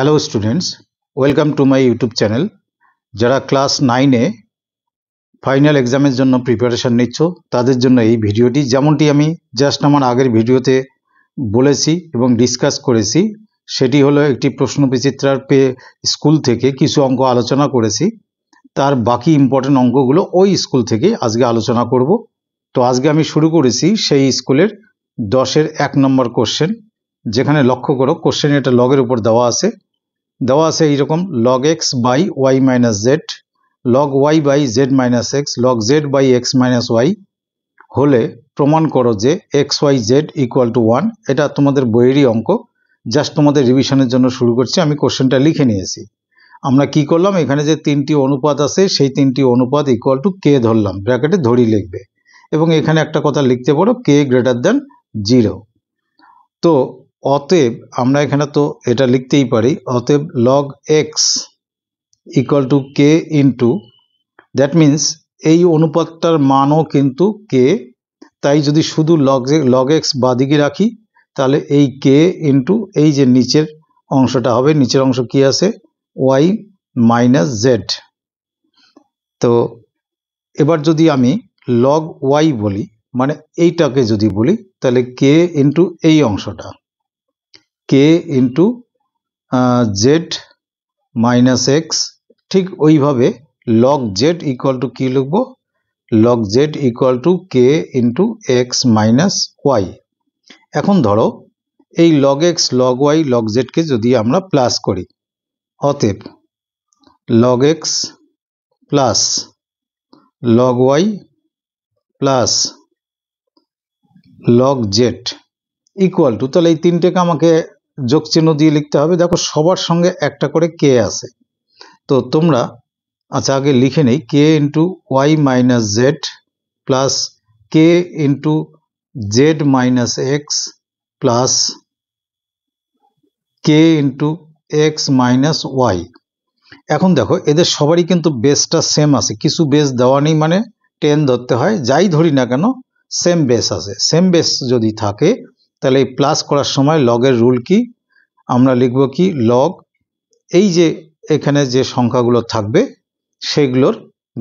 Hello students, welcome to my YouTube channel. যারা class 9-এ final এক্সামের জন্য প্রিপারেশান নিচ্ছ তাদের জন্য এই ভিডিওটি, যেমনটি আমি জাস্ট আমার আগের ভিডিওতে বলেছি এবং ডিসকাস করেছি, সেটি হলো একটি প্রশ্ন বিচিত্রার স্কুল থেকে কিছু অঙ্ক আলোচনা করেছি। তার বাকি ইম্পর্টেন্ট অঙ্কগুলো ওই স্কুল থেকে আজকে আলোচনা করব। তো আজকে আমি শুরু করেছি সেই স্কুলের 10-এর 1 নম্বর কোশ্চেন, যেখানে লক্ষ্য করো কোশ্চেন এটা লগের উপর দেওয়া আছে এইরকম log x by y minus z, log y by z minus x, log z by x minus y হলে প্রমাণ করো যে x y z equal to 1। এটা তোমাদের বইয়েরই অঙ্ক, জাস্ট তোমাদের রিভিশনের জন্য শুরু করছি। আমি কোশ্চেনটা লিখে নিয়েছি। আমরা কি করলাম, এখানে যে 3টি অনুপাত আছে সেই 3টি অনুপাত ইকুয়াল টু কে ধরলাম, ব্র্যাকেটে ধরি লিখবে, এবং এখানে একটা কথা লিখতে পারো কে গ্রেটার দ্যান 0। তো অতএব আমরা এখানে তো এটা লিখতেই পারি, অতএব log x equal to k into, that means এই অনুপাতটার মানও কিন্তু কে, তাই যদি শুধু log x বাদিকে রাখি তাহলে এই কে ইন্টু এই যে নিচের অংশটা হবে, নিচের অংশ কি আছে y মাইনাস জেড। তো এবার যদি আমি log y বলি, মানে এইটাকে যদি বলি, তাহলে কে ইন্টু এই অংশটা k into Z minus x. ঠিক ওইভাবে log z ইকুয়াল টু কী লিখব, log z equal to k into x minus Y. এখন ধরো এই log x log y log z কে যদি আমরা প্লাস করি, অতএব log x plus log y plus log z equal two, তাহলে এই তিনটেকে আমাকে যোগ চিহ্ন দিয়ে লিখতে হবে। দেখো সবার সঙ্গে একটা করে কে আছে, তো তোমরা আচ্ছা আগে লিখে নেই K into Y minus Z plus K into Z minus X plus K into x minus Y. এখন দেখো এদের সবারই কিন্তু বেসটা সেম আছে, কিছু বেস দেওয়া নেই, মানে 10 ধরতে হয়, যাই ধরি না কেন সেম বেস আছে। সেম বেস যদি থাকে তাহলে এই প্লাস করার সময় লগের রুল কি, আমরা লিখব কি লগ এই যে এখানে যে সংখ্যাগুলো থাকবে সেগুলোর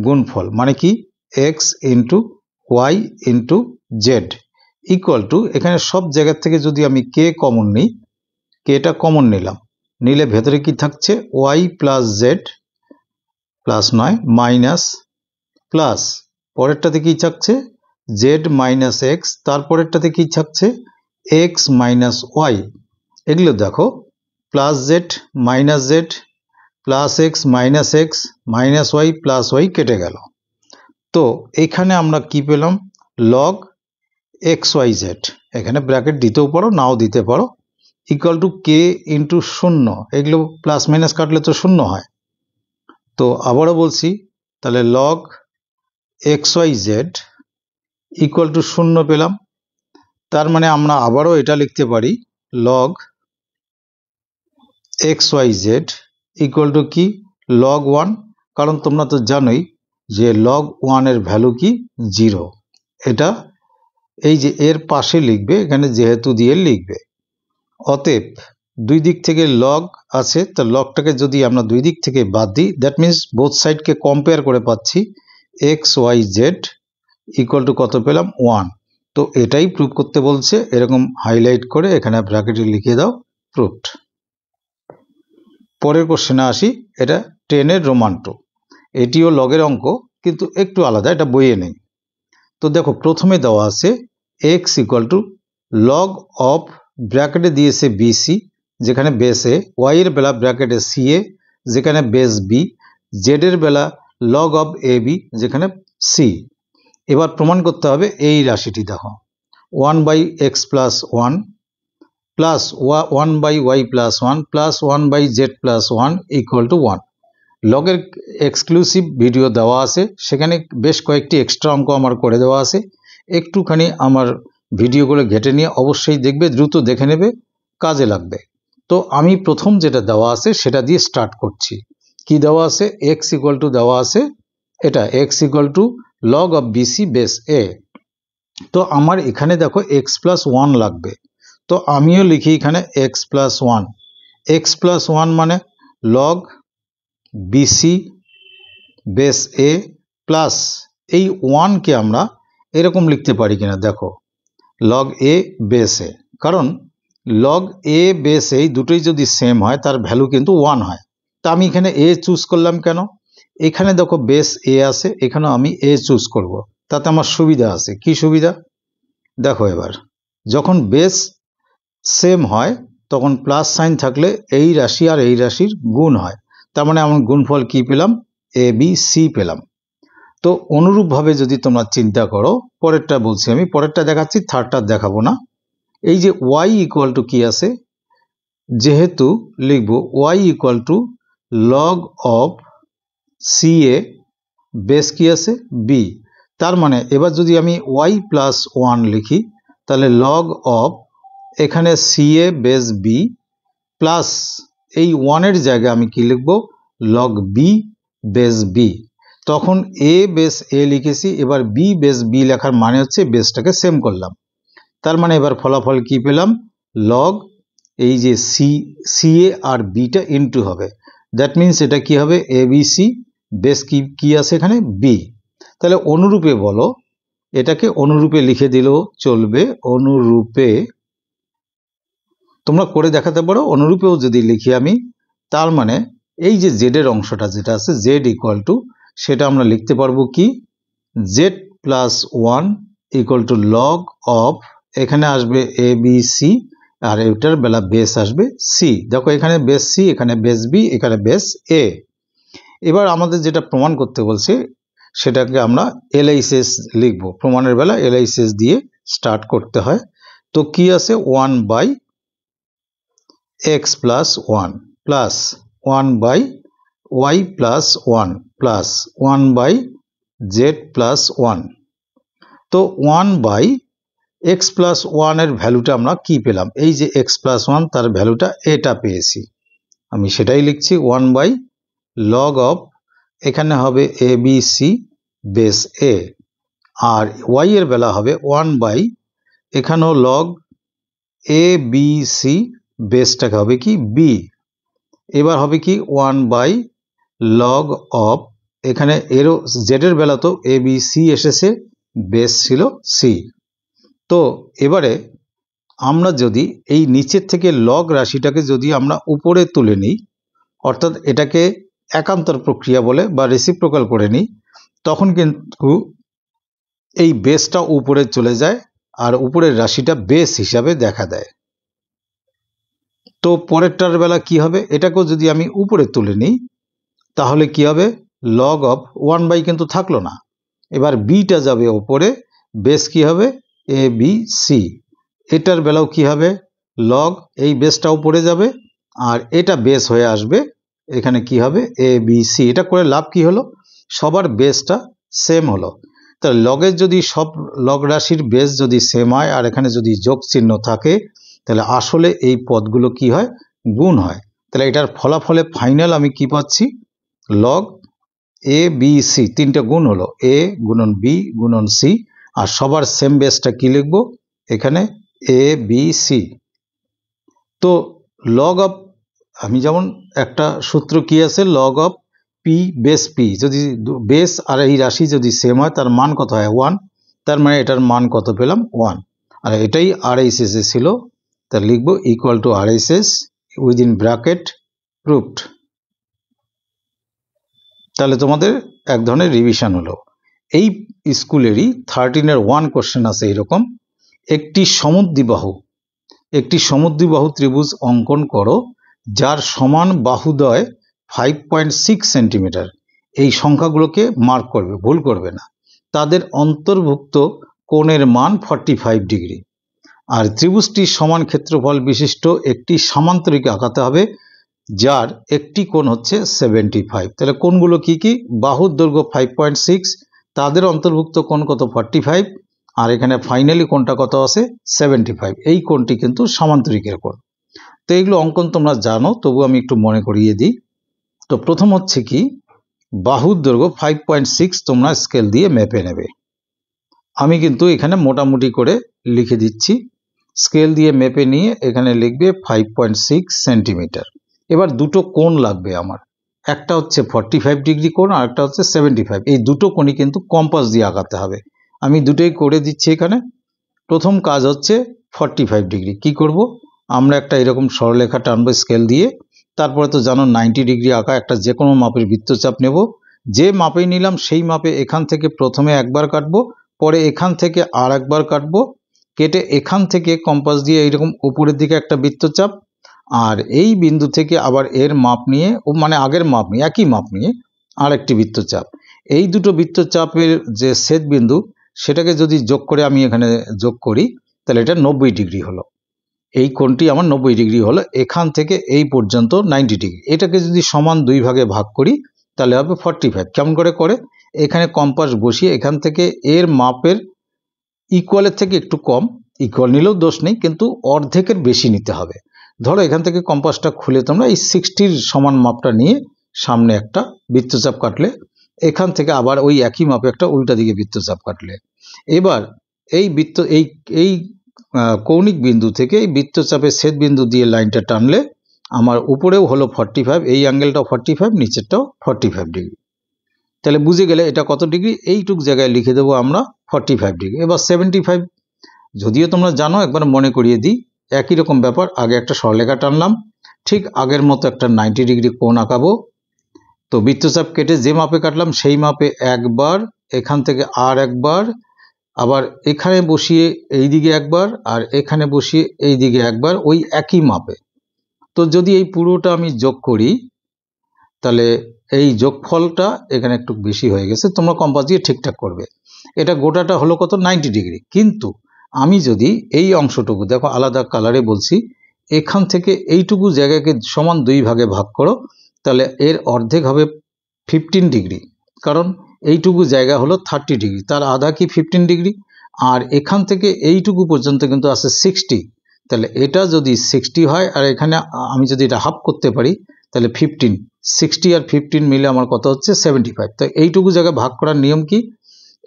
গুণফল, মানে কি x into y into z equal to, এখানে সব জায়গার থেকে যদি আমি কে কমন নিই, কেটা কমন নিলাম, নিলে ভেতরে কি থাকছে ওয়াই প্লাস জেড প্লাস নয় মাইনাস প্লাস পরেরটাতে কি থাকছে জেড মাইনাস এক্স, তারপরেরটাতে কি থাকছে এক্স মাইনাস ওয়াই। এগুলো দেখো plus z minus Z plus x minus y plus y কেটে গেল। তো এখানে আমরা কি পেলাম লগ এক্স ওয়াই জেড, এখানে ব্র্যাকেট দিতেও পারো নাও দিতে পারো, ইকুয়াল টু কে ইন্টু 0, এগুলো প্লাস মাইনাস কাটলে তো 0 হয়। তো আবারও বলছি, তাহলে log x y z equal to 0 পেলাম। তার মানে আমরা আবারও এটা লিখতে পারি log x y z equal to কি log 1, কারণ তোমরা তো জানোই যে log 1 এর ভ্যালু কি 0। এটা এই যে এর পাশে লিখবে, এখানে যেহেতু দিয়ে লিখবে। অতএব দুই দিক থেকে লগ আছে, তো লগটাকে যদি আমরা দুই দিক থেকে বাদ দিই, দ্যাট মিন্স বোথ সাইডকে কম্পেয়ার করে পাচ্ছি x y z equal to কত পেলাম 1। তো এটাই প্রুভ করতে বলছে, এরকম হাইলাইট করে এখানে ব্র্যাকেটে লিখে দাও প্রুভড। পরের কোশ্চেনে আসি, এটা 10-এর রোমান 2, এটিও লগের অঙ্ক কিন্তু একটু আলাদা, এটা বইয়ে নেই। তো দেখো প্রথমে দেওয়া আছে X equal to log of, ব্র্যাকেটে দিয়েছে বিসি যেখানে বেস এ, ওয়াই এর বেলা ব্র্যাকেটে সি এ যেখানে বেস বি, জেড এর বেলা লগ অফ এ বি যেখানে সি। এবার প্রমাণ করতে হবে এই রাশিটি, দেখো 1 by x plus 1 plus 1 by Y plus 1 plus 1 by Z plus 1 equal to 1। লগের এক্সক্লুসিভ ভিডিও দেওয়া আছে, সেখানে বেশ কয়েকটি এক্সট্রা অঙ্ক আমার করে দেওয়া আছে, একটুখানি আমার ভিডিওগুলো ঘেটে নিয়ে অবশ্যই দেখবে, দ্রুত দেখে নেবে, কাজে লাগবে। তো আমি প্রথম যেটা দেওয়া আছে সেটা দিয়ে স্টার্ট করছি। কি দেওয়া আছে, এক্স ইকুয়াল টু দেওয়া আছে, এটা X equal to log of BC base A. তো আমার এখানে দেখো এক্স প্লাস 1 লাগবে, তো আমিও লিখি এখানে x plus 1 x plus one মানে লগ বিসি বেস এ প্লাস এই ওয়ানকে আমরা এরকম লিখতে পারি কিনা দেখো, লগ এ বেস এ, কারণ লগ এ বেস এই দুটোই যদি সেম হয় তার ভ্যালু কিন্তু ওয়ান হয়। তা আমি এখানে এ চুজ করলাম কেন, এখানে দেখো বেস এ আছে, এখানেও আমি এ চুজ করব, তাতে আমার সুবিধা আছে। কি সুবিধা দেখো, এবার যখন বেস সেম হয় তখন প্লাস সাইন থাকলে এই রাশি আর এই রাশির গুণ হয়, তার মানে আমার গুণফল কি পেলাম, এ বি সি পেলাম। তো অনুরূপভাবে যদি তোমরা চিন্তা করো, পরেরটা বলছি আমি, পরেরটা দেখাচ্ছি, থার্ডটা দেখাবো না। এই যে ওয়াই ইকুয়াল টু কি আছে, যেহেতু লিখবো y equal to log of c a base কি আছে বি, তার মানে এবার যদি আমি ওয়াই প্লাস ওয়ান লিখি তাহলে লগ অফ এখানে C a base B plus এই ওয়ানের জায়গায় আমি কি লিখবো, লগ বি বেস বি। তখন এ বেস এ লিখেছি, এবার বি বেস বি লেখার মানে হচ্ছে বেসটাকে সেম করলাম। তার মানে এবার ফলাফল কি পেলাম, লগ এই যে সি এ আর বিটা ইনটু হবে, দ্যাট মিনস এটা কি হবে এ বি সি বেস কি আছে এখানে বি। তাহলে অনুরূপে বলো, এটাকে অনুরূপে লিখে দিলেও চলবে, অনুরূপে তোমরা করে দেখাতে পারো। অনুরূপেও যদি লিখি আমি, তার মানে এই যে জেড এর অংশটা যেটা আছে জেড ইকুয়াল টু, সেটা আমরা লিখতে পারবো কি, Z plus one equal to log of, এখানে আসবে এ বি সি আর এটার বেলা বেস আসবে সি। দেখো এখানে বেস সি, এখানে বেস বি, এখানে বেস এ। এবার আমাদের যেটা প্রমাণ করতে বলছে সেটাকে আমরা এলএইচএস লিখবো, প্রমাণের বেলা এলএইচএস দিয়ে স্টার্ট করতে হয়। তো কি আছে, one by x plus one plus one by Y plus one plus one by Z plus one. তো ওয়ান বাই এক্স প্লাস ওয়ানের ভ্যালুটা আমরা কি পেলাম, এই যে এক্স প্লাস ওয়ান তার ভ্যালুটা এটা পেয়েছি, আমি সেটাই লিখছি ওয়ান বাই লগ অফ, এখানে হবে A B C base A, R Y এর বেলা হবে ওয়ান বাই, এখানেও লগ এ বি সি বেসটাকে হবে কি বি। এবার হবে কি ওয়ান বাই লগ অফ, এখানে এরও জেডের বেলা তো এ বি সি এসেছে, বেস ছিল সি। তো এবারে আমরা যদি এই নিচের থেকে লগ রাশিটাকে যদি আমরা উপরে তুলে নিই, অর্থাৎ এটাকে একান্তর প্রক্রিয়া বলে বা রেসিপ্রোকাল করে নিই, তখন কিন্তু এই বেসটা উপরে চলে যায় আর উপরের রাশিটা বেস হিসাবে দেখা দেয়। তো পরেরটার বেলা কি হবে, এটাকেও যদি আমি উপরে তুলে নিই তাহলে কি হবে, লগ অফ ওয়ান বাই কিন্তু থাকলো না, এবার বিটা যাবে ওপরে, বেস কি হবে এ বি সি। এটার বেলাও কি হবে, লগ এই বেসটা উপরে যাবে আর এটা বেস হয়ে আসবে, এখানে কি হবে এ বি সি। এটা করে লাভ কি হলো, সবার বেসটা সেম হলো। তাহলে লগের যদি সব লগ রাশির বেস যদি সেম হয় আর এখানে যদি যোগ চিহ্ন থাকে, তাহলে আসলে এই পদগুলো কি হয়, গুণ হয়। তাহলে এটার ফলাফলে ফাইনাল আমি কি পাচ্ছি, লগ এ বি সি, তিনটা গুণ হলো, এ গুণন বি গুণন সি, আর সবার সেম বেসটা কি লিখবো এখানে এ বি সি। তো লগ অফ, আমি যেমন একটা সূত্র কি আছে, log of P base P, যদি বেস আর এই রাশি যদি সেম হয় তার মান কত হয় ওয়ান, তার মানে এটার মান কত পেলাম ওয়ান, আর এটাই আরএইচএস এ ছিল, তা লিখবো equal to RHS within bracket proofed. তাহলে তোমাদের এক ধরনের রিভিশন হলো। এই স্কুলেরই 13-এর 1 কোশ্চেন আছে এরকম, একটি সমদ্বিবাহু ত্রিভুজ অঙ্কন করো যার সমান বাহুদ্বয় 5.6 সেন্টিমিটার। এই সংখ্যাগুলোকে মার্ক করবে, ভুল করবে না। তাদের অন্তর্ভুক্ত কোণের মান 45 ডিগ্রি, আর ত্রিভুজটির সমান ক্ষেত্রফল বিশিষ্ট একটি সামান্তরিক আঁকাতে হবে যার একটি কোণ হচ্ছে 75। তাহলে কোণগুলো কি কি, বাহুর দৈর্ঘ্য 5.6, তাদের অন্তর্ভুক্ত কোণ কত 45, আর এখানে ফাইনালি কোণটা কত আছে 75। এই কোণটি কিন্তু সামান্তরিকের কোণ। তো এইগুলো অঙ্কন তোমরা জানো, তবু আমি একটু মনে করিয়ে দিই। তো প্রথম হচ্ছে কি, বাহুর দৈর্ঘ্য 5.6 তোমরা স্কেল দিয়ে মেপে নেবে। আমি কিন্তু এখানে মোটামুটি করে লিখে দিচ্ছি, স্কেল দিয়ে মেপে নিয়ে এখানে লিখবে 5.6 সেন্টিমিটার। এবার দুটো কোণ লাগবে আমার, একটা হচ্ছে 45 ডিগ্রি কোণ আর একটা হচ্ছে 75। এই দুটো কোণই কিন্তু কম্পাস দিয়ে আঁকাতে হবে। আমি দুটোই করে দিচ্ছি এখানে। প্রথম কাজ হচ্ছে 45 ডিগ্রি। কি করব, আমরা একটা এরকম সরলরেখা টানবো স্কেল দিয়ে। তারপরে তো জানো 90 ডিগ্রি আঁকা একটা যে কোনো মাপের বৃত্তচাপ নেব। যে মাপেই নিলাম সেই মাপে এখান থেকে প্রথমে একবার কাটবো, পরে এখান থেকে আর একবার কাটবো, কেটে এখান থেকে কম্পাস দিয়ে এইরকম উপরের দিকে একটা বৃত্তচাপ, আর এই বিন্দু থেকে আবার এর মাপ নিয়ে, মানে আগের মাপ নিয়ে, একই মাপ নিয়ে আরেকটি বৃত্তচাপ। এই দুটো বৃত্তচাপের যে ছেদ বিন্দু সেটাকে যদি যোগ করে আমি এখানে যোগ করি তাহলে এটা 90 ডিগ্রি হলো। এই কোণটি আমার 90 ডিগ্রি হলো, এখান থেকে এই পর্যন্ত 90 ডিগ্রি। এটাকে যদি সমান দুই ভাগে ভাগ করি তাহলে হবে 45। কেমন করে এখানে কম্পাস বসিয়ে এখান থেকে এর মাপের ইকুয়ালের থেকে একটু কম, ইকুয়াল নিলেও দোষ নেই, কিন্তু অর্ধেকের বেশি নিতে হবে। ধরো এখান থেকে কম্পাসটা খুলে তোমরা এই 60-র সমান মাপটা নিয়ে সামনে একটা বৃত্তচাপ কাটলে, এখান থেকে আবার ওই একই মাপে একটা উল্টা দিকে বৃত্তচাপ কাটলে, এবার এই এই কৌণিক বিন্দু থেকে এই বৃত্তচাপের ছেদ বিন্দু দিয়ে লাইনটা টানলে আমার উপরেও হলো 45, এই অ্যাঙ্গেলটাও 45, নিচেরটাও 45 ডিগ্রি। তাহলে বুঝে গেলে এটা কত ডিগ্রি, এইটুক জায়গায় লিখে দেবো আমরা 45 ডিগ্রি। এবার 75 যদিও তোমরা জানো, একবার মনে করিয়ে দিই, একই রকম ব্যাপার। আগে একটা সরলরেখা টানলাম, ঠিক আগের মতো একটা 90 ডিগ্রি কোণ আঁকাবো। তো বৃত্তচাপ কেটে যে মাপে কাটলাম সেই মাপে একবার, এখান থেকে আর একবার, আবার এখানে বসিয়ে এই দিকে একবার, আর এখানে বসিয়ে এই দিকে একবার, ওই একই মাপে। তো যদি এই পুরোটা আমি যোগ করি তাহলে এই যোগফলটা এখানে একটু বেশি হয়ে গেছে, তোমরা কম্পাস দিয়ে ঠিকঠাক করবে। এটা গোটাটা হলো কত, 90 ডিগ্রি। কিন্তু আমি যদি এই অংশটুকু দেখো আলাদা কালারে বলছি, এখান থেকে এইটুকু জায়গাকে সমান দুই ভাগে ভাগ করো, তাহলে এর অর্ধেক হবে 15 ডিগ্রি। কারণ এইটুকু জায়গা হলো 30 ডিগ্রি, তার আধা কি 15 ডিগ্রি, আর এখান থেকে এইটুকু পর্যন্ত কিন্তু আছে 60। তাহলে এটা যদি 60 হয়, আর এখানে আমি যদি এটা হাফ করতে পারি তাহলে 15, 60 আর 15 মিলে আমার কত হচ্ছে 75। তো এইটুকু জায়গা ভাগ করার নিয়ম কি,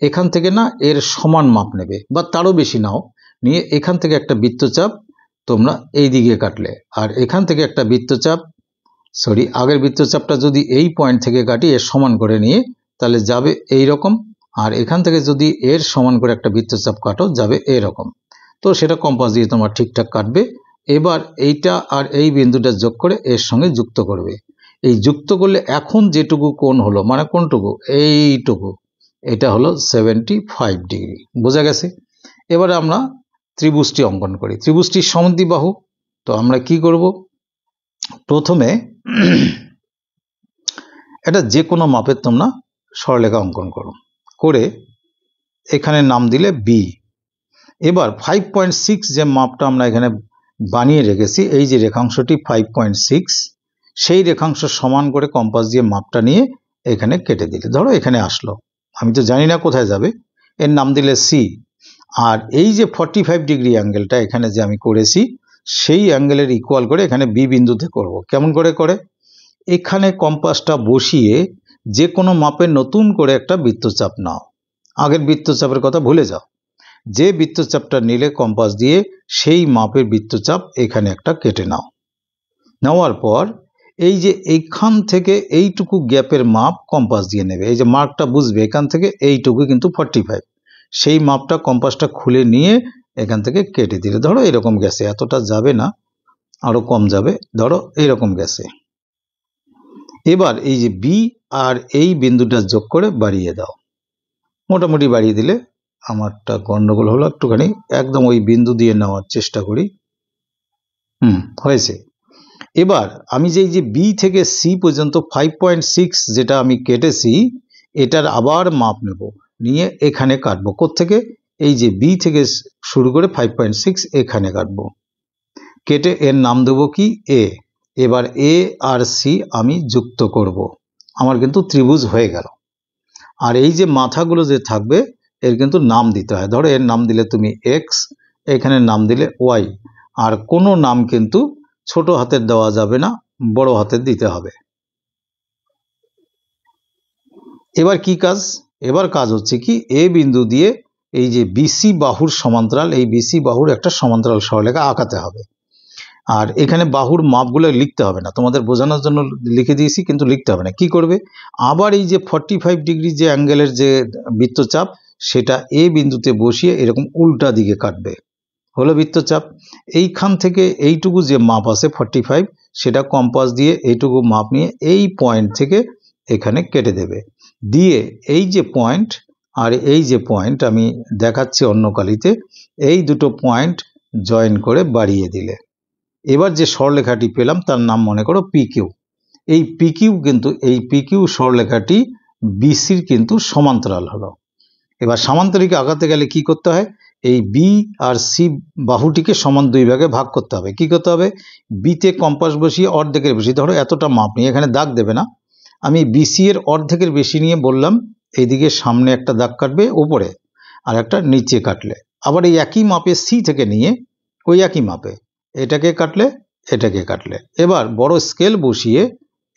এখান থেকে না এর সমান মাপ নেবে বা তারও বেশি নাও, নিয়ে এখান থেকে একটা বৃত্তচাপ তোমরা এই দিকে কাটলে, আর এখান থেকে একটা বৃত্তচাপ, আগের বৃত্তচাপটা যদি এই পয়েন্ট থেকে কাটি এর সমান করে নিয়ে তাহলে যাবে এই রকম, আর এখান থেকে যদি এর সমান করে একটা বৃত্তচাপ কাটো যাবে এরকম। তো সেটা কম্পাস দিয়ে তোমরা ঠিকঠাক কাটবে। এবার এইটা আর এই বিন্দুটা যোগ করে এর সঙ্গে যুক্ত করবে। এই যুক্ত করলে এখন যেটুকু কোণ হলো, মানে কোনটুকু, এইটুকু, এটা হলো 75 ডিগ্রি। বোঝা গেছে? এবারে আমরা ত্রিভুজটি অঙ্কন করি। ত্রিভুজটির সমদ্বিবাহু। তো আমরা কি করব, প্রথমে এটা যে কোনো মাপের তোমরা সরলরেখা অঙ্কন করো, করে এখানে নাম দিলে বি। এবার 5.6 যে মাপটা আমরা এখানে বানিয়ে রেখেছি, এই যে রেখাংশটি 5.6, সেই রেখাংশ সমান করে কম্পাস দিয়ে মাপটা নিয়ে এখানে কেটে দিলে, ধরো এখানে আসলো, আমি তো জানি না কোথায় যাবে, এর নাম দিলে সি। আর এই যে 45 ডিগ্রি অ্যাঙ্গেলটা এখানে যে আমি করেছি, সেই অ্যাঙ্গেলের ইকুয়াল করে এখানে বি বিন্দুতে করব। কেমন করে এখানে কম্পাসটা বসিয়ে যে কোনো মাপের নতুন করে একটা বৃত্তচাপ নাও, আগের বৃত্তচাপের কথা ভুলে যাও। যে বৃত্তচাপটা নিলে কম্পাস দিয়ে সেই মাপের বৃত্তচাপ এখানে একটা কেটে নাও। নেওয়ার পর এই যে এইখান থেকে এইটুকু গ্যাপের মাপ কম্পাস দিয়ে নেবে, এই যে মার্কটা বুঝবে এখান থেকে এইটুকু কিন্তু 45, সেই মাপটা কম্পাসটা খুলে নিয়ে এখান থেকে কেটে দিলে, ধরো এরকম গেছে, এতটা যাবে না, আরো কম যাবে, ধরো এরকম গেছে। এবার এই যে বি আর এই বিন্দুটা যোগ করে বাড়িয়ে দাও, মোটামুটি বাড়িয়ে দিলে, আমারটা গন্ডগোল হলো একটুখানি, একদম ওই বিন্দু দিয়ে নেওয়ার চেষ্টা করি, হয়েছে। এবার আমি যে বি থেকে সি পর্যন্ত 5.6 যেটা আমি কেটেছি, এটার আবার মাপ নেব, নিয়ে এখানে কাটবো। কোত্থেকে, এই যে বি থেকে শুরু করে 5.6 এখানে কাটবো, কেটে এর নাম দেবো কি এ। এবার এ আর সি আমি যুক্ত করব, আমার কিন্তু ত্রিভুজ হয়ে গেল। আর এই যে মাথাগুলো যে থাকবে এর কিন্তু নাম দিতে হয়, ধরো এর নাম দিলে তুমি এক্স, এখানে নাম দিলে ওয়াই, আর কোনো নাম কিন্তু ছোট হাতের দেওয়া যাবে না, বড় হাতের দিতে হবে। এবার কি কাজ, এবার কাজ হচ্ছে কি, এ বিন্দু দিয়ে এই যে বিসি বাহুর সমান্তরাল, এই বিসি বাহুর একটা সমান্তরাল সরলরেখা আঁকাতে হবে। আর এখানে বাহুর মাপগুলো লিখতে হবে না, তোমাদের বোঝানোর জন্য লিখে দিয়েছি, কিন্তু লিখতে হবে না। কি করবে, আবার এই যে 45 ডিগ্রি যে অ্যাঙ্গেলের যে বৃত্তচাপ, সেটা এ বিন্দুতে বসিয়ে এরকম উল্টা দিকে কাটবে, হলো বৃত্তচাপ। এইখান থেকে এইটুকু যে মাপ আছে 45, সেটা কম্পাস দিয়ে এইটুকু মাপ নিয়ে এই পয়েন্ট থেকে এখানে কেটে দেবে। দিয়ে এই যে পয়েন্ট আর এই যে পয়েন্ট আমি দেখাচ্ছি অন্য কালিতে, এই দুটো পয়েন্ট জয়েন করে বাড়িয়ে দিলে এবার যে সরলরেখাটি পেলাম তার নাম মনে করো পিকিউ। এই পিকিউ কিন্তু, এই পিকিউ সরলরেখাটি বিসির কিন্তু সমান্তরাল হলো। এবার সামান্তরিক আঁকাতে গেলে কি করতে হয়, এই বি আর সি বাহুটিকে সমান দুই ভাগে ভাগ করতে হবে। কি করতে হবে, বিতে কম্পাস বসিয়ে অর্ধেকের বেশি, ধরো এতটা মাপ নিয়ে, এখানে দাগ দেবে না, আমি বিসি এর অর্ধেকের বেশি নিয়ে বললাম এইদিকে সামনে একটা দাগ কাটবে উপরে, আর একটা নিচে কাটলে, আবার এই একই মাপে সি থেকে নিয়ে ওই একই মাপে এটাকে কাটলে এটাকে কাটলে, এবার বড় স্কেল বসিয়ে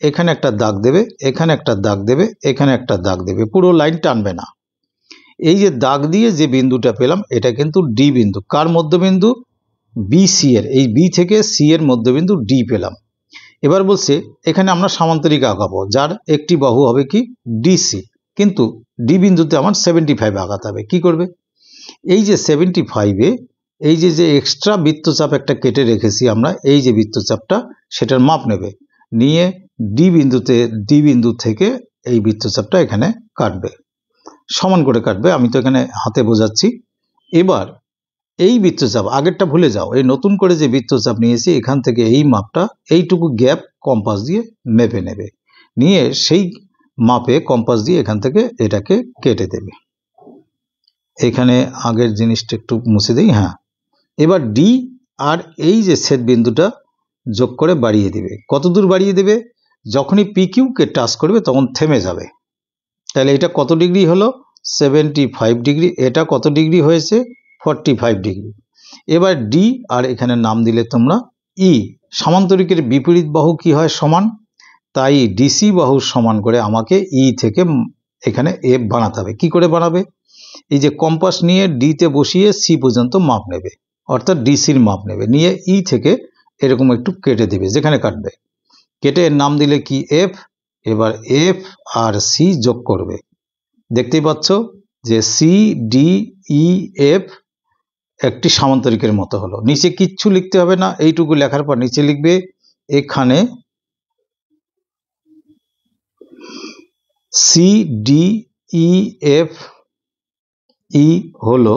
এখানে একটা দাগ দেবে, এখানে একটা দাগ দেবে, এখানে একটা দাগ দেবে, পুরো লাইন টানবে না। এই যে দাগ দিয়ে যে বিন্দুটা পেলাম এটা কিন্তু ডি বিন্দু। কার মধ্যবিন্দু, বি সি এর, এই বি থেকে সি এর মধ্যবিন্দু ডি পেলাম। এবার বলছে এখানে আমরা সামান্তরিক আঁকাবো, যার একটি বাহু হবে কি ডিসি, কিন্তু ডি বিন্দুতে আমার 75 আঁকাতে হবে। কি করবে, এই যে 75-এ এই যে এক্সট্রা বৃত্তচাপ একটা কেটে রেখেছি আমরা, এই যে বৃত্তচাপটা সেটার মাপ নেবে, নিয়ে ডি বিন্দু থেকে এই বৃত্তচাপটা এখানে কাটবে, সমান করে কাটবে, আমি তো এখানে হাতে বোঝাচ্ছি। এবার এই বৃত্তচাপ আগেরটা ভুলে যাও, এই নতুন করে যে বৃত্তচাপ নিয়েছি এখান থেকে এই মাপটা, এইটুকু গ্যাপ কম্পাস দিয়ে মেপে নেবে, নিয়ে সেই মাপে কম্পাস দিয়ে এখান থেকে এটাকে কেটে দেবে। এখানে আগের জিনিসটা একটু মুছে দিই, হ্যাঁ। এবার ডি আর এই যে ছেদ বিন্দুটা যোগ করে বাড়িয়ে দেবে। কত দূর বাড়িয়ে দেবে, যখনই পিকিউকে টাচ করবে তখন থেমে যাবে। তাহলে এটা কত ডিগ্রি হলো, 75 ডিগ্রি, এটা কত ডিগ্রি হয়েছে, 45 ডিগ্রি। এবার ডি আর এখানে নাম দিলে তোমরা ই। সামান্তরিকের বিপরীত বাহু কি হয়, সমান, তাই ডিসি বাহুর সমান করে আমাকে ই থেকে এখানে এফ বানাতে হবে। কি করে বানাবে, এই যে কম্পাস নিয়ে ডিতে বসিয়ে সি পর্যন্ত মাপ নেবে, অর্থাৎ ডিসির মাপ নেবে, নিয়ে ই থেকে এরকম একটু কেটে দেবে, যেখানে কাটবে কেটে এর নাম দিলে কি এফ। এবার এফ আর সি যোগ করবে, দেখতেই পাচ্ছ যে সি ডি ই এফ একটি সামান্তরিকের মতো হলো। নিচে কিচ্ছু লিখতে হবে না, এইটুকু লেখার পর নিচে লিখবে এখানে সি ডি ই এফ ই হলো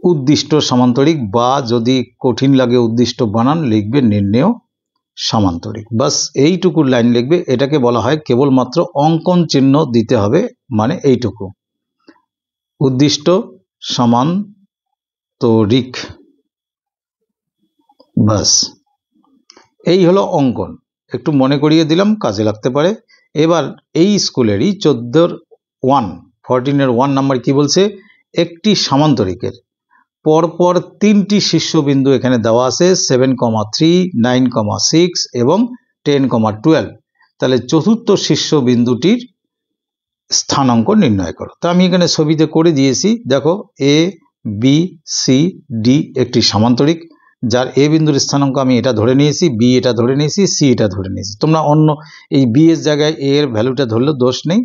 উদ্দিষ্ট সামান্তরিক, বা যদি কঠিন লাগে উদ্দিষ্ট বানান লিখবে নির্ণেয় সামান্তরিক। বাস এইটুকু লাইন লিখবে, এটাকে বলা হয় কেবলমাত্র অঙ্কন চিহ্ন দিতে হবে, মানে এইটুকু উদ্দিষ্ট সামান্তরিক, বাস এই হলো অঙ্কন। একটু মনে করিয়ে দিলাম, কাজে লাগতে পারে। এবার এই স্কুলেরই 14-এর 1 নাম্বার কি বলছে, একটি সামান্তরিকের পরপর 3টি শীর্ষবিন্দু এখানে দেওয়া আছে, 7,3, 9,6 এবং 10,12। তাহলে চতুর্থ শীর্ষবিন্দুটির স্থানাঙ্ক নির্ণয় করো। তা আমি এখানে ছবিতে করে দিয়েছি, দেখো এ বি সি ডি একটি সামান্তরিক, যার এ বিন্দুর স্থানাঙ্ক আমি এটা ধরে নিয়েছি, বি এটা ধরে নিয়েছি, সি এটা ধরে নিয়েছি। তোমরা অন্য এই বি এর জায়গায় এ এর ভ্যালুটা ধরলেও দোষ নেই।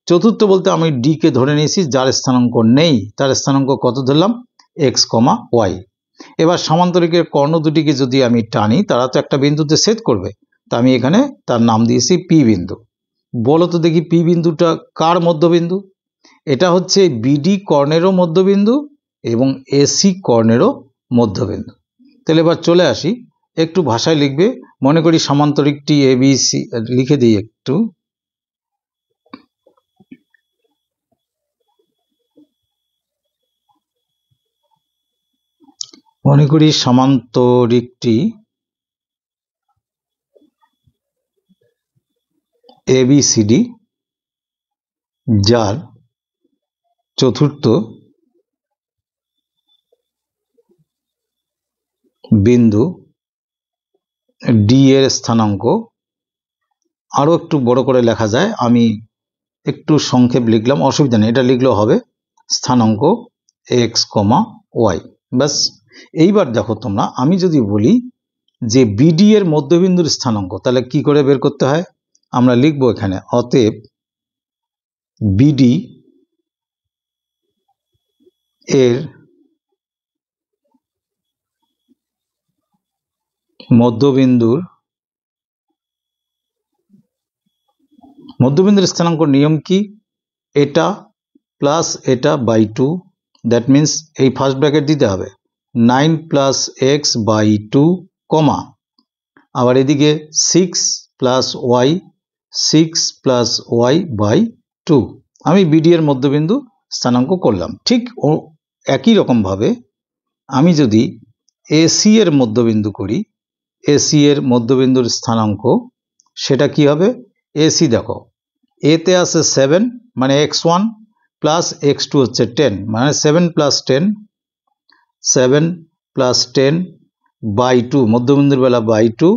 চতুর্থ বলতে আমি ডি কে ধরে নিয়েছি, যার স্থানাঙ্ক নেই, তার স্থানাঙ্ক কত ধরলাম, এক্স, ওয়াই। এবার সামান্তরিকের কর্ণ দুটিকে যদি আমি টানি, তারা তো একটা বিন্দুতে ছেদ করবে, তা আমি এখানে তার নাম দিয়েছি পি বিন্দু। বলো তো দেখি পি বিন্দুটা কার মধ্যবিন্দু, এটা হচ্ছে বিডি কর্ণেরও মধ্যবিন্দু এবং এসি কর্ণেরও মধ্যবিন্দু। তাহলে এবার চলে আসি, একটু ভাষায় লিখবে, মনে করি সামান্তরিকটি এ বি সি, লিখে দিই একটু, মনে করি সামান্তরিকটি এবিসিডি, যার চতুর্থ বিন্দু ডি এর স্থানাঙ্ক, আরো একটু বড় করে লেখা যায়, আমি একটু সংক্ষেপ লিখলাম, অসুবিধা নেই, এটা লিখলেও হবে, স্থানাঙ্ক x, y। ব্যাস। এইবার দেখো তোমরা, আমি যদি বলি যে বিডি এর মধ্যবিন্দুর স্থানাঙ্ক, তাহলে কি করে বের করতে হয়? আমরা লিখবো এখানে অতএব বিডি এর মধ্যবিন্দুর স্থানাঙ্ক নিয়ম কি? এটা প্লাস এটা বাই 2, দ্যাট মিন্স এই ফার্স্ট ব্র্যাকেট দিতে হবে 9 প্লাস এক্স বাই 2, কমা আবার এদিকে 6 plus y, 6 plus y by 2। আমি বিডি এর মধ্যবিন্দু স্থানাঙ্ক করলাম। ঠিক একই রকমভাবে আমি যদি এসি এর মধ্যবিন্দু করি, এসি এর মধ্যবিন্দুর স্থানাঙ্ক সেটা কি হবে? এসি দেখো, এতে আছে 7 মানে x1 প্লাস x2 হচ্ছে 10, মানে 7 প্লাস 10, 7 প্লাস 10 বাই 2, মধ্যবিন্দুর বেলা বাই 2,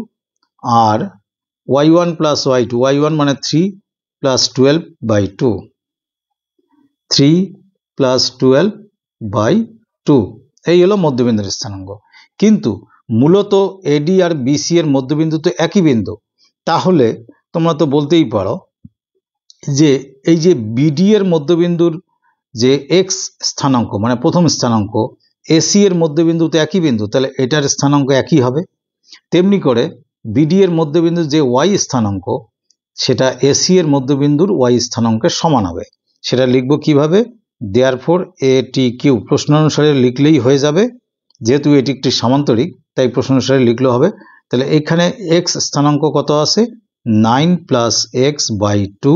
আর y1 প্লাস y2, y1 মানে 3 প্লাস 12 বাই 2, 3 প্লাস 12 বাই 2। এই হলো মধ্যবিন্দুর স্থানাঙ্ক। কিন্তু মূলত এডি আর বিসি এর মধ্যবিন্দু তো একই বিন্দু, তাহলে তোমরা তো বলতেই পারো যে এই যে বিডি এর মধ্যবিন্দুর যে এক্স স্থানাঙ্ক মানে প্রথম স্থানাঙ্ক, এসি এর মধ্যবিন্দু তো একই বিন্দু, তাহলে এটার স্থানাঙ্ক একই হবে। তেমনি করে বিডি এর মধ্যবিন্দুর যে ওয়াই স্থানাঙ্ক, সেটা এসি এর মধ্যবিন্দুর ওয়াই স্থানাঙ্কের সমান হবে। সেটা লিখবো কিভাবে? দেয়ারফর এটি কিউ, প্রশ্ন অনুসারে লিখলেই হয়ে যাবে, যেহেতু এটি একটি সামান্তরিক তাই প্রশ্ন অনুসারে লিখলেও হবে। তাহলে এখানে এক্স স্থানাঙ্ক কত আছে? 9 plus x by 2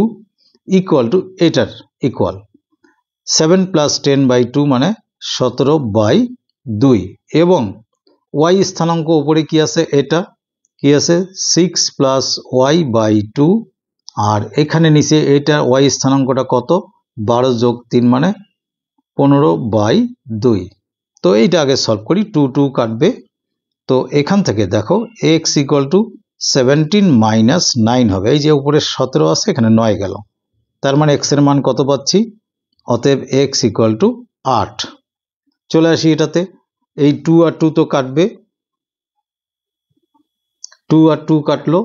equal to, এটার ইকুয়াল 7 প্লাস 10 বাই 2 মানে 17 বাই 2, এবং ওয়াই স্থানাঙ্ক উপরে কি আছে? এটা কি আছে? 6 প্লাস ওয়াই বাই 2, আর এখানে নিচে এটা ওয়াই স্থানাঙ্কটা কত? 12 যোগ 3 মানে 15 বাই 2। তো এইটা আগে সলভ করি, 2 2 কাটবে। তো এখান থেকে দেখো এক্স ইকুয়াল টু 17 মাইনাস 9 হবে, এই যে উপরে 17 আছে এখানে 9 গেল, তার মানে এক্স এর মান কত পাচ্ছি? অতএব এক্স ইকুয়াল টু 8। চলে আসি এটাতে, এই 2 আর 2 তো কাটবে, 2 আর 2 কাটলো,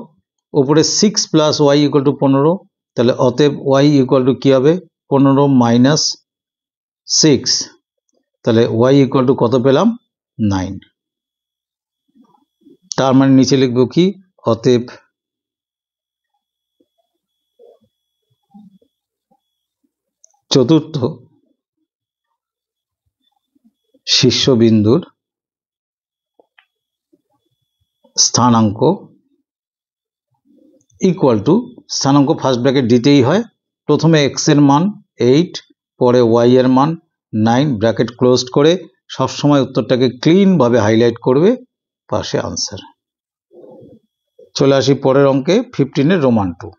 উপরে 6 প্লাস ওয়াই ইকুয়াল টু 15, তাহলে অতএব ওয়াই ইকুয়াল টু কি হবে? 15 মাইনাস 6, তাহলে ওয়াই ইকুয়াল টু কত পেলাম? 9। তার মানে নিচে লিখবো কি? অতএব চতুর্থ শীর্ষবিন্দুর স্থানাঙ্ক ইকুয়াল টু, স্থানাঙ্ক ফার্স্ট ব্র্যাকেট দিতেই হয়, প্রথমে এক্স এর মান 8, পরে ওয়াই এর মান 9, ব্র্যাকেট ক্লোজড করে সবসময় উত্তরটাকে ক্লিনভাবে হাইলাইট করবে, পাশে আনসার। চলে আসি পরের অঙ্কে, 15 এর রোমান 2।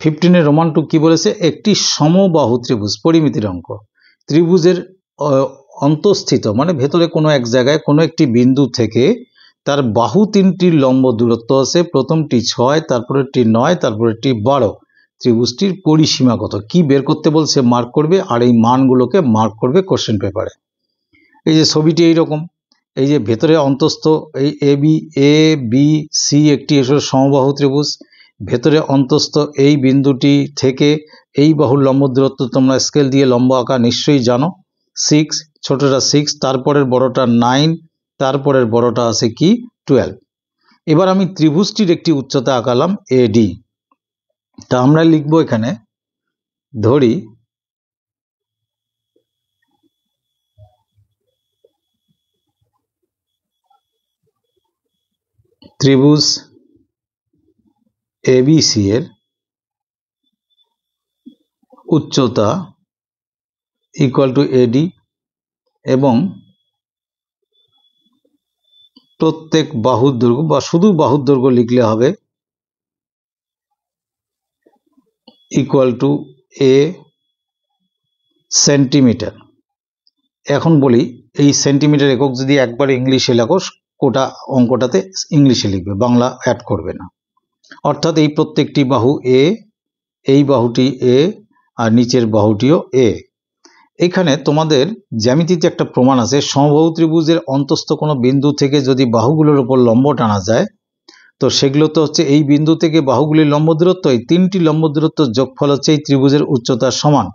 15 এর রোমান 2 কি বলেছে? একটি সমবাহু ত্রিভুজ, পরিমিতির অঙ্ক, ত্রিভুজের অন্তঃস্থিত মানে ভেতরে কোনো এক জায়গায় কোনো একটি বিন্দু থেকে তার বাহু তিনটির লম্ব দূরত্ব আছে, প্রথমটি 6, তারপরেরটি 9, তারপরেরটি 12। ত্রিভুজটির পরিসীমা কত? কি বের করতে বলছে? মার্ক করবে, আর এই মানগুলোকে মার্ক করবে কোশ্চেন পেপারে। এই যে ছবিটি এইরকম, এই যে ভেতরে অন্তঃস্থ এই এ বি সি একটি সমবাহু ত্রিভুজ, ভেতরে অন্তঃস্থ এই বিন্দুটি থেকে এই বাহুর লম্ব দূরত্ব তোমরা স্কেল দিয়ে লম্ব আঁকা নিশ্চয়ই জানো, 6, ছোটটা 6, তারপরের বড়টা 9, তারপরের বড়টা আছে কি 12। এবার আমি ত্রিভুজটির একটি উচ্চতা আঁকালাম এডি, তা আমরা লিখবো এখানে, ধরি ত্রিভুজ এবিসি এর উচ্চতা ইকুয়াল টু এডি, এবং প্রত্যেক বাহুর দৈর্ঘ্য বা শুধু বাহুর দৈর্ঘ্য লিখলে হবে ইকুয়াল টু এ সেন্টিমিটার। এখন বলি, এই সেন্টিমিটার একক যদি একবার ইংলিশে লেখো, কোটা অঙ্কটাতে ইংলিশে লিখবে, বাংলা অ্যাড করবে না। অর্থাৎ এই প্রত্যেকটি বাহু এ, এই বাহুটি এ, আর নিচের বাহুটিও এ। এখানে তোমাদের জ্যামিতিতে একটা প্রমাণ আছে, সমবাহু ত্রিভুজের অন্তস্থ কোনো বিন্দু থেকে যদি বাহুগুলোর উপর লম্ব টানা যায়, তো সেগুলো তো হচ্ছে এই বিন্দু থেকে বাহুগুলির লম্ব দূরত্ব, এই তিনটি লম্ব দূরত্ব যোগফল হচ্ছে এই ত্রিভুজের উচ্চতার সমান।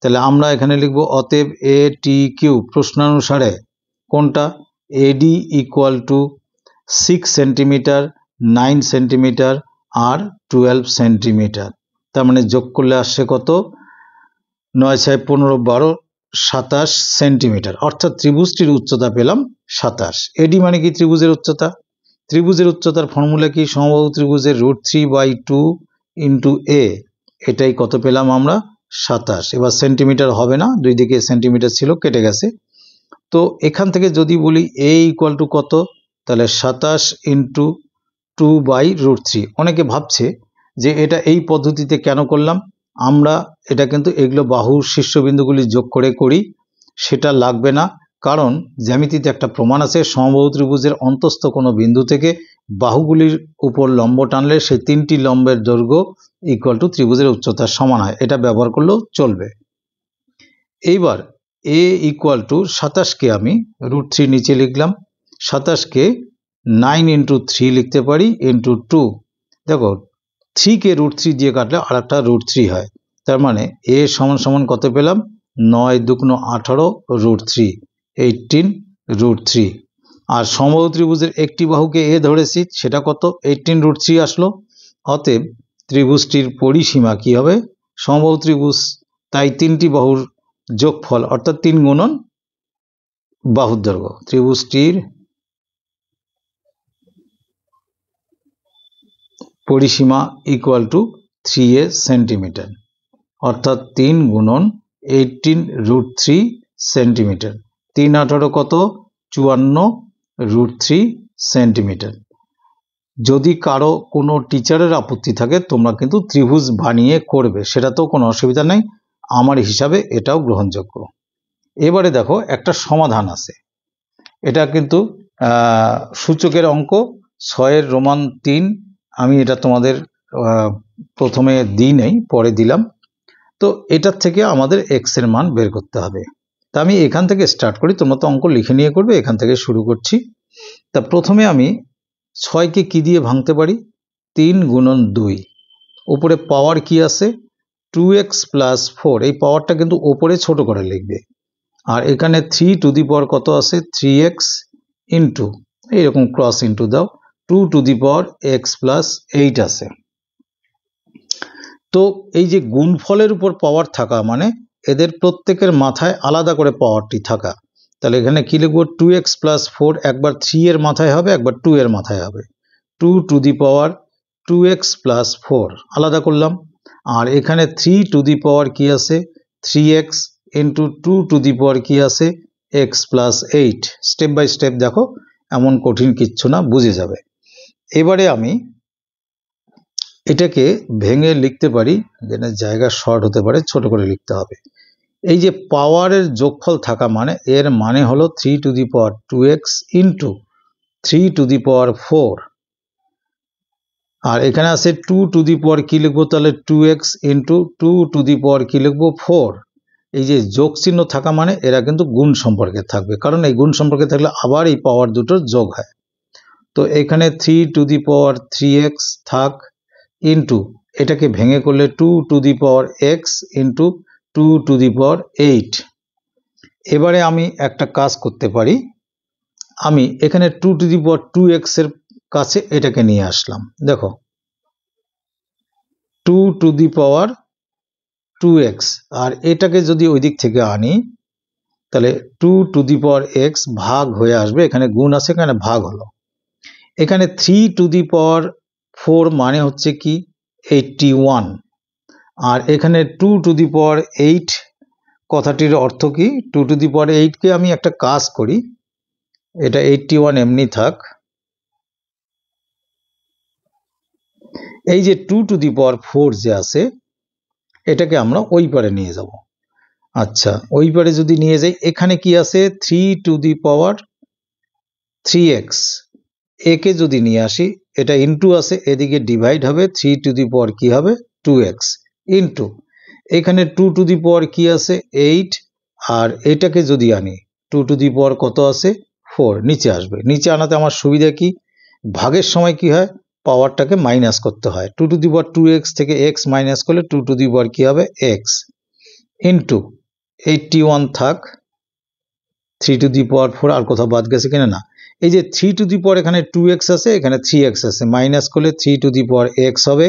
তাহলে আমরা এখানে লিখব অতএব এ টি কিউ প্রশ্নানুসারে কোনটা, AD equal to 6 centimetre, 9 centimetre আর 12 সেন্টিমিটার। তার মানে যোগ করলে আসছে কত, 9 6 15 12 27 সেন্টিমিটার, অর্থাৎ ত্রিভুজটির উচ্চতা পেলাম 27। এডি মানে কি ত্রিভুজের উচ্চতা, ত্রিভুজের উচ্চতার ফর্মুলা কি, সমবাহু ত্রিভুজের √3/2 ইন্টু এ, এটাই কত পেলাম আমরা 27। এবার সেন্টিমিটার হবে না, দুই দিকে সেন্টিমিটার ছিল কেটে গেছে। তো এখান থেকে যদি বলি এ ইকুয়াল টু কত, তাহলে 27 ইন্টু 2/√3। অনেকে ভাবছে যে এটা এই পদ্ধতিতে কেন করলাম, আমরা এটা কিন্তু এগুলো বাহুর শীর্ষবিন্দুগুলি যোগ করে করি, সেটা লাগবে না। কারণ জ্যামিতিতে একটা প্রমাণ আছে, সমবাহু ত্রিভুজের অন্তস্থ কোনো বিন্দু থেকে বাহুগুলির উপর লম্ব টানলে সেই তিনটি লম্বের দৈর্ঘ্য ইকুয়াল টু ত্রিভুজের উচ্চতার সমান হয়, এটা ব্যবহার করলেও চলবে। এইবার এ ইকুয়াল টু 27কে আমি √3 নিচে লিখলাম, 27কে 9 ইন্টু 3 লিখতে পারি ইন্টু 2। দেখো 3কে √3 দিয়ে কাটলে আর একটা √3 হয়, তার মানে এ সমান সমান কত পেলাম, 9 2 18 √3, 18 √3। আর সমবাহু ত্রিভুজের একটি বাহুকে এ ধরেছি, সেটা কত, 18 √3 আসলো। অতএব ত্রিভুজটির পরিসীমা কি হবে, সমবাহু ত্রিভুজ তাই তিনটি বাহুর যোগফল অর্থাৎ 3 গুণন বাহুর দৈর্ঘ্য, ত্রিভুজটির পরিসীমা ইকুয়াল টু 3a সেন্টিমিটার, অর্থাৎ 3 গুণন 18 √3 সেন্টিমিটার। 3 18 কত, 54 √3 সেন্টিমিটার। যদি কারো কোনো টিচারের আপত্তি থাকে তোমরা কিন্তু ত্রিভুজ বানিয়ে করবে, সেটাতেও কোনো অসুবিধা নেই, আমার হিসাবে এটাও গ্রহণযোগ্য। এবারে দেখো একটা সমাধান আছে, এটা কিন্তু সূচকের অঙ্ক 6 রোমান 3, আমি এটা তোমাদের প্রথমে দিই নেই, পরে দিলাম। তো এটার থেকে আমাদের এক্স এর মান বের করতে হবে। তা আমি এখান থেকে স্টার্ট করি, তোমরা তো অঙ্ক লিখে নিয়ে করবে, এখান থেকে শুরু করছি। তা প্রথমে আমি 6কে কি দিয়ে ভাঙতে পারি, 3 গুণন 2, উপরে পাওয়ার কি আছে 2x + 4, এই পাওয়ারটা কিন্তু ওপরে ছোট করে লিখবে। আর এখানে 3 টু দি পাওয়ার কত আছে, 3x ইন্টু এইরকম ক্রস ইন্টু দাও 2 টু দি পাওয়ার x + 8 আছে। তো এই যে গুণফলের উপর পাওয়ার থাকা মানে এদের প্রত্যেকের মাথায় আলাদা করে পাওয়ারটি থাকা। তাহলে এখানে কি লিখব, 2x + 4 একবার 3 এর মাথায় হবে, একবার 2 এর মাথায় হবে, 2 টু দি পাওয়ার 2x + 4 আলাদা করলাম। আর এখানে 3 টু দি পাওয়ার কি আছে 3x ইন্টু 2 টু দি পাওয়ার কি আছে x + 8। স্টেপ বাই স্টেপ দেখো, এমন কঠিন কিচ্ছু না, বুঝে যাবে। এবারে আমি এটাকে ভেঙে লিখতে পারি, যেটা জায়গা শর্ট হতে পারে, ছোট করে লিখতে হবে। এই যে পাওয়ারের যোগফল থাকা মানে এর মানে হলো 3 to the power 2x into 3 to the power 4, আর এখানে আছে 2 টু দি পাওয়ার কি লিখবো, তাহলে 2x ইন্টু 2 টু দি পাওয়ার কি লিখবো 4। এই যে যোগ চিহ্ন থাকা মানে এরা কিন্তু গুণ সম্পর্কে থাকবে, কারণ এই গুণ সম্পর্কে থাকলে আবার এই পাওয়ার দুটোর যোগ হয়। তো এখানে 3 টু দি পাওয়ার 3x থাক ইন্টু এটাকে ভেঙে করলে 2 to the power x into 2 to the power 8। এবারে আমি একটা কাজ করতে পারি, আমি এখানে 2 টু দি পাওয়ার 2x এর কাছে এটাকে নিয়ে আসলাম। দেখো 2 টু দি পাওয়ার 2x, আর এটাকে যদি ওই দিক থেকে আনি তাহলে 2 টু দি পাওয়ার x ভাগ হয়ে আসবে, এখানে গুণ আছে এখানে ভাগ হলো। এখানে 3 টু দি পাওয়ার 4 মানে হচ্ছে কি 81, আর এখানে 2 টু দি পাওয়ার 8 কথাটির অর্থ কি, 2 টু দি পাওয়ার 8কে আমি একটা কাজ করি, এটা 81 এমনি থাক। এই যে 2 টু দি পাওয়ার 4 যে আছে এটাকে আমরা ওই পারে নিয়ে যাব। আচ্ছা, ওই পারে যদি নিয়ে যাই, এখানে কি আছে 3 টু দি পাওয়ার 3x, একে যদি নিয়ে আসি এটা ইন্টু আছে, এদিকে ডিভাইড হবে, 3 টু দি পাওয়ার কি হবে 2x ইন্টু এখানে 2 টু দি পাওয়ার কি আছে 8, আর এটাকে যদি আনি 2 টু দি পাওয়ার কত আছে 4, নিচে আসবে। নিচে আনাতে আমার সুবিধা কি, ভাগের সময় কি হয় পাওয়ারটাকে মাইনাস করতে হয়। 2 টু দি পাওয়ার 2x থেকে x মাইনাস করলে 2 টু দি পাওয়ার কি হবে x ইন্টু 81 থাক, 3 টু দি পাওয়ার 4 আর কোথাও বাদ গেছে কিনা না, এই যে 3 টু দি পাওয়ার এখানে 2x আছে, এখানে 3x আছে, মাইনাস করলে 3 টু দি পাওয়ার x হবে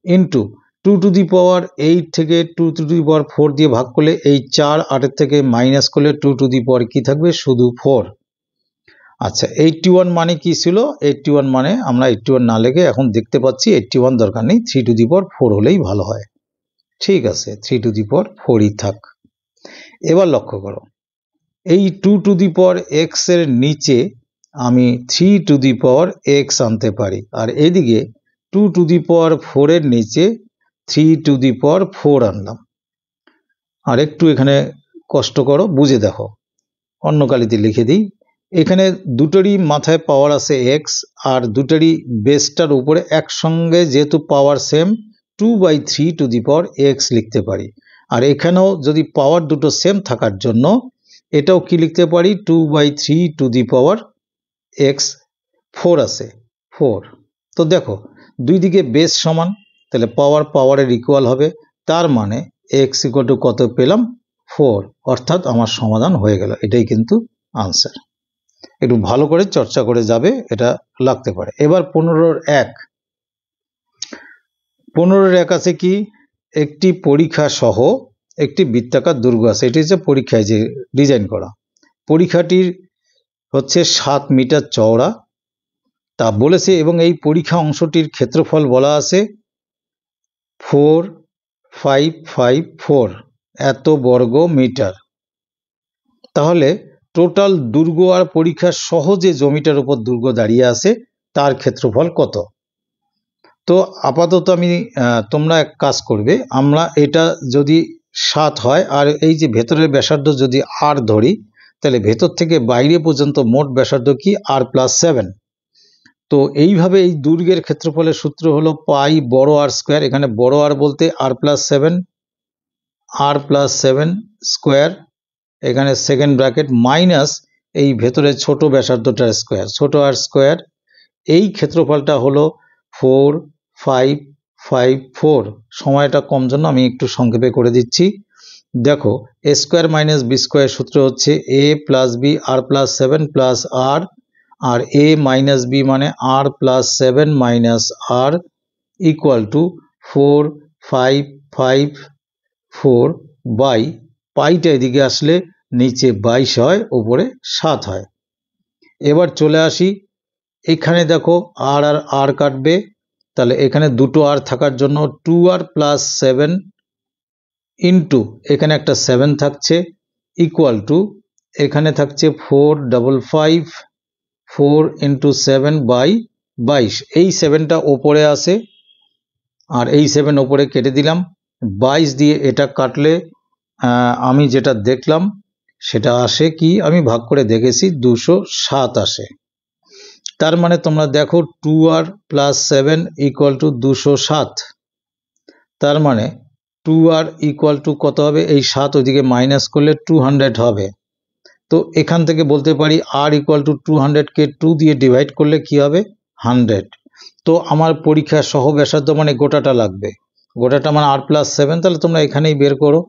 ইন্টু 2 টু দি পাওয়ার 8 থেকে 2 টু দি পাওয়ার 4 দিয়ে ভাগ করলে এই 4 8 থেকে মাইনাস করলে 2 টু দি পাওয়ার কি থাকবে শুধু 4। আচ্ছা 81 মানে কি ছিল, 81 মানে আমরা 81 না লিখে এখন দেখতে পাচ্ছি 81 দরকার নেই, 3 টু দি পাওয়ার 4 হলেই ভালো হয়। ঠিক আছে 3 টু দি পাওয়ার 4ই থাক। এবার লক্ষ্য করো এই 2 টু দি পাওয়ার x এর নিচে আমি 3 টু দি পাওয়ার x আনতে পারি, আর এদিকে 2 টু দি পাওয়ার 4 এর নিচে 3 টু দি পাওয়ার 4 আনলাম। আর একটু এখানে কষ্ট করো বুঝে দেখো, অন্য কালিতে লিখে দিই, এখানে দুটোরই মাথায় পাওয়ার আছে x, আর দুটোরই বেসটার উপরে একসঙ্গে যেহেতু পাওয়ার same 2/3 two the power x লিখতে পারি। আর এখানেও যদি পাওয়ার দুটো সেম থাকার জন্য এটাও কি লিখতে পারি 2/3 টু দি পাওয়ার x, 4 আছে 4। তো দেখো দুই দিকে বেস সমান, তাহলে পাওয়ার পাওয়ারের ইকুয়াল হবে, তার মানে x ইকুয়াল টু কত পেলাম 4, অর্থাৎ আমার সমাধান হয়ে গেল। এটাই কিন্তু আনসার। একটু ভালো করে চর্চা করে যাবে, এটা লাগতে পারে। এবার 15-এর 1 আছে কি, একটি পরীক্ষা সহ একটি বৃত্তাকার দুর্গ আছে, এটি হচ্ছে পরীক্ষায় যে ডিজাইন করা। পরীক্ষাটির হচ্ছে 7 মিটার চওড়া তা বলেছে, এবং এই পরীক্ষা অংশটির ক্ষেত্রফল বলা আছে 4554 এত বর্গ মিটার। তাহলে টোটাল দুর্গ আর পরীক্ষা সহ যে জমিটার উপর দুর্গ দাঁড়িয়ে আছে তার ক্ষেত্রফল কত। তো আপাতত আমি তোমরা এক কাজ করবে, আমরা এটা যদি 7 হয় আর এই যে ভেতরের ব্যাসার্ধ যদি r ধরি, তাহলে ভেতর থেকে বাইরে পর্যন্ত মোট ব্যাসার্ধ কি r+7। তো এইভাবে এই দুর্গের ক্ষেত্রফলের সূত্র হলো পাই বড় r স্কোয়ার, এখানে বড় r বলতে r+7 স্কোয়ার, এখানে সেকেন্ড ব্র্যাকেট মাইনাস এই ভেতরে ছোট ব্যাসার্ধটার স্কোয়ার, ছোট r স্কোয়ার। এই ক্ষেত্রফলটা হলো 4554। সময়টা কম জন্য আমি একটু সংক্ষেপে করে দিচ্ছি। দেখো a square minus B square সূত্র হচ্ছে a plus B r+7 plus r, আর a মাইনাস বি মানে r+7 minus r equal to 4554 by পাইটা এদিকে আসলে নিচে 22 হয়, উপরে 7 হয়। এবার চলে আসি, এখানে দেখো r আর r কাটবে, তাহলে এখানে দুটো r থাকার জন্য 2r+7 ইন্টু এখানে একটা 7 থাকছে ইকুয়াল টু এখানে থাকছে 4554 ইন্টু 7 বাই 22। এই 7টা ওপরে আসে আর এই 7 ওপরে কেটে দিলাম, 22 দিয়ে এটা কাটলে আমি যেটা দেখলাম সেটা আসে কি, আমি ভাগ করে দেখেছি 207 আসে। তার মানে তোমরা দেখো 2r+7 ইকুয়াল টু 207, তার মানে 2r ইকুয়াল টু কত হবে, এই 7 ওইদিকে মাইনাস করলে 200 হবে। তো এখান থেকে বলতে পারি r ইকুয়াল টু 200কে 2 দিয়ে ডিভাইড করলে কি হবে 100। তো আমার পরীক্ষা সহ ব্যাসার্ধ মানে গোটাটা লাগবে, গোটাটা মানে r+7, তাহলে তোমরা এখানেই বের করো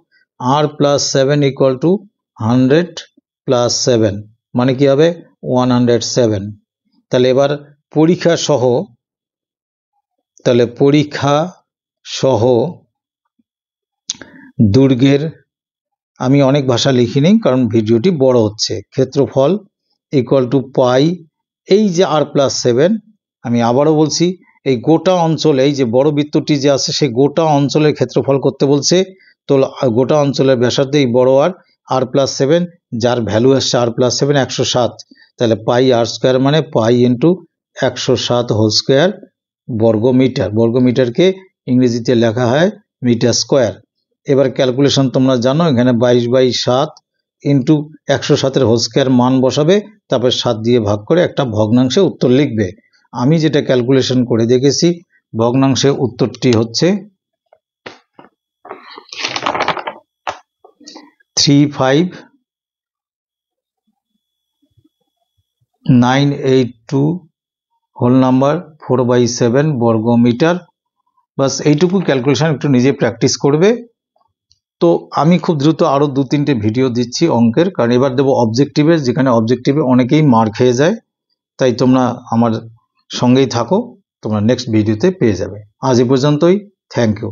r+7 ইকুয়াল টু 100+7 মানে কি হবে 107। তাহলে এবার পরীক্ষা সহ দুর্গের, আমি অনেক ভাষা লিখিনি কারণ ভিডিওটি বড় হচ্ছে, ক্ষেত্রফল ইকুয়াল টু পাই এই যে r+7, আমি আবারও বলছি এই গোটা অঞ্চল, এই যে বড় বৃত্তটি যে আছে সেই গোটা অঞ্চলের ক্ষেত্রফল করতে বলছে। তো গোটা অঞ্চলের ব্যাসার্ধ এই বড় r+7, যার ভ্যালু আসছে r+7 107, তাহলে পাই r স্কোয়ার মানে পাই ইন্টু 107 হোল স্কোয়ার বর্গমিটার। বর্গমিটারকে ইংরেজিতে লেখা হয় মিটার স্কোয়ার। এবার ক্যালকুলেশন তোমরা জানো, এখানে 22/7 ইন্টু 107-এর হোল স্কোয়ার মান বসাবে, তারপর 7 দিয়ে ভাগ করে একটা ভগ্নাংশে উত্তর লিখবে। আমি যেটা ক্যালকুলেশন করে দেখেছি, ভগ্নাংশে উত্তরটি হচ্ছে 35982 হোল নাম্বার 4/7 বর্গ মিটার। বাস এইটুকু ক্যালকুলেশন একটু নিজে প্র্যাকটিস করবে। তো আমি খুব দ্রুত আরও 2-3টে ভিডিও দিচ্ছি অঙ্কের, কারণ এবার দেবো অবজেক্টিভের, যেখানে অবজেক্টিভে অনেকেই মার খেয়ে যায়। তাই তোমরা আমার সঙ্গেই থাকো, তোমরা নেক্সট ভিডিওতে পেয়ে যাবে। আজ এ পর্যন্তই। Thank you.